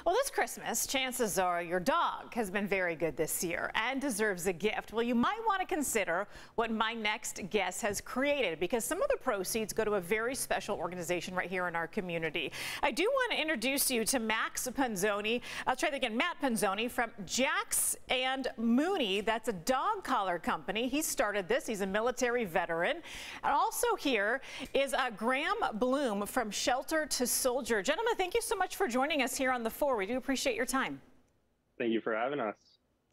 Well, this Christmas, chances are your dog has been very good this year and deserves a gift. Well, you might want to consider what my next guest has created, because some of the proceeds go to a very special organization right here in our community. I do want to introduce you to Matt Panzoni from Jax and Moonie. That's a dog collar company. He started this. He's a military veteran. And also here is Graham Bloom from Shelter to Soldier. Gentlemen, thank you so much for joining us here on The Four. We do appreciate your time. Thank you for having us.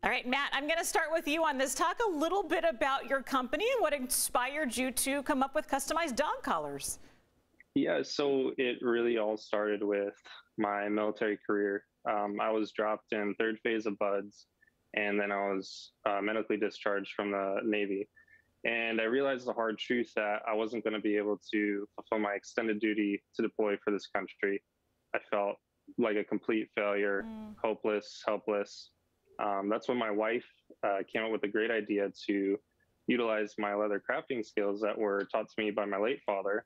All right, Matt, I'm going to start with you on this. Talk a little bit about your company and what inspired you to come up with customized dog collars. Yeah, so it really all started with my military career. I was dropped in third phase of BUDS, and then I was medically discharged from the Navy. And I realized the hard truth that I wasn't going to be able to fulfill my extended duty to deploy for this country. I felt like a complete failure, hopeless, helpless. That's when my wife came up with a great idea to utilize my leather crafting skills that were taught to me by my late father.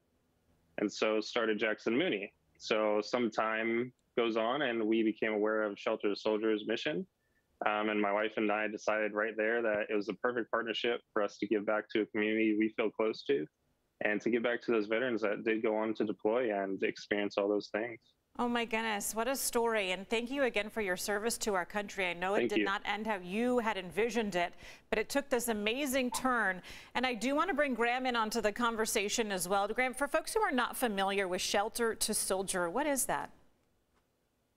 And so started Jax and Moonie. So some time goes on and we became aware of Shelter to Soldier's mission. And my wife and I decided right there that it was a perfect partnership for us to give back to a community we feel close to, and to give back to those veterans that did go on to deploy and experience all those things. Oh my goodness, what a story. And thank you again for your service to our country. I know it did not end how you had envisioned it, but it took this amazing turn. And I do want to bring Graham in onto the conversation as well. Graham, for folks who are not familiar with Shelter to Soldier, what is that?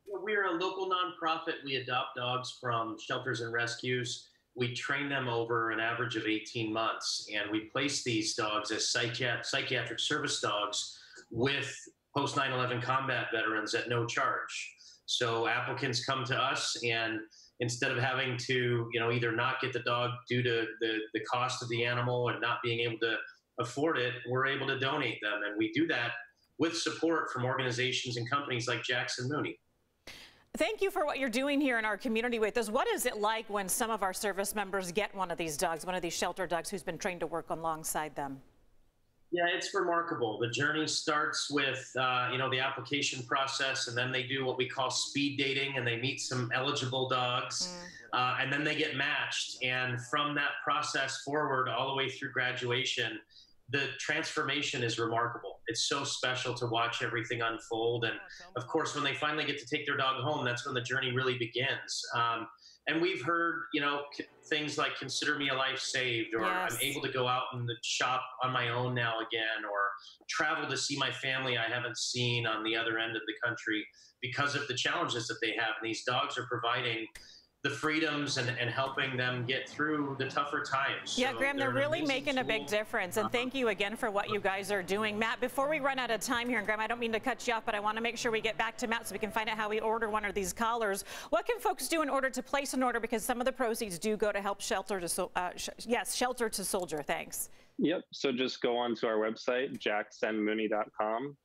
We're a local nonprofit. We adopt dogs from shelters and rescues. We train them over an average of 18 months, and we place these dogs as psychiatric service dogs with post 9/11 combat veterans at no charge. So applicants come to us, and instead of having to, either not get the dog due to the cost of the animal and not being able to afford it, we're able to donate them, and we do that with support from organizations and companies like Jax and Moonie. Thank you for what you're doing here in our community with us. What is it like when some of our service members get one of these dogs, one of these shelter dogs who's been trained to work alongside them? Yeah, it's remarkable. The journey starts with, the application process, and then they do what we call speed dating, and they meet some eligible dogs, and then they get matched. And from that process forward, all the way through graduation, the transformation is remarkable. It's so special to watch everything unfold. And of course, when they finally get to take their dog home, that's when the journey really begins. And we've heard, things like "consider me a life saved," or "I'm able to go out and shop on my own now again," or travel to see my family I haven't seen on the other end of the country because of the challenges that they have. And these dogs are providing the freedoms and helping them get through the tougher times. Yeah, so Graham, they're really making a big difference. And thank you again for what you guys are doing. Matt, before we run out of time here, and Graham, I don't mean to cut you off, but I want to make sure we get back to Matt so we can find out how we order one of these collars. What can folks do in order to place an order? Because some of the proceeds do go to help Shelter to Soldier. Thanks. Yep. So just go on to our website, jaxandmoonie.com.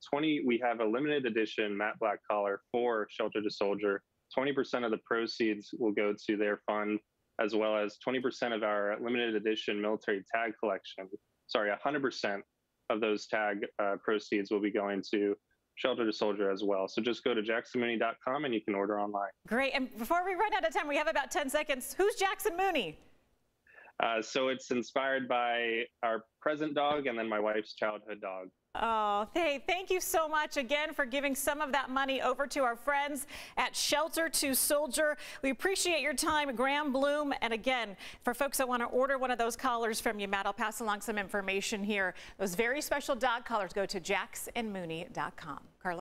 We have a limited edition matte black collar for Shelter to Soldier. 20% of the proceeds will go to their fund, as well as 20% of our limited edition military tag collection. 100% of those tag proceeds will be going to Shelter to Soldier as well. So just go to jaxandmoonie.com and you can order online. Great. And before we run out of time, we have about 10 seconds. Who's Jax and Moonie? So it's inspired by our present dog and then my wife's childhood dog. Oh, hey, thank you so much again for giving some of that money over to our friends at Shelter to Soldier. We appreciate your time, Graham Bloom. And again, for folks that want to order one of those collars from you, Matt, I'll pass along some information here. Those very special dog collars go to jaxandmoonie.com. Carla.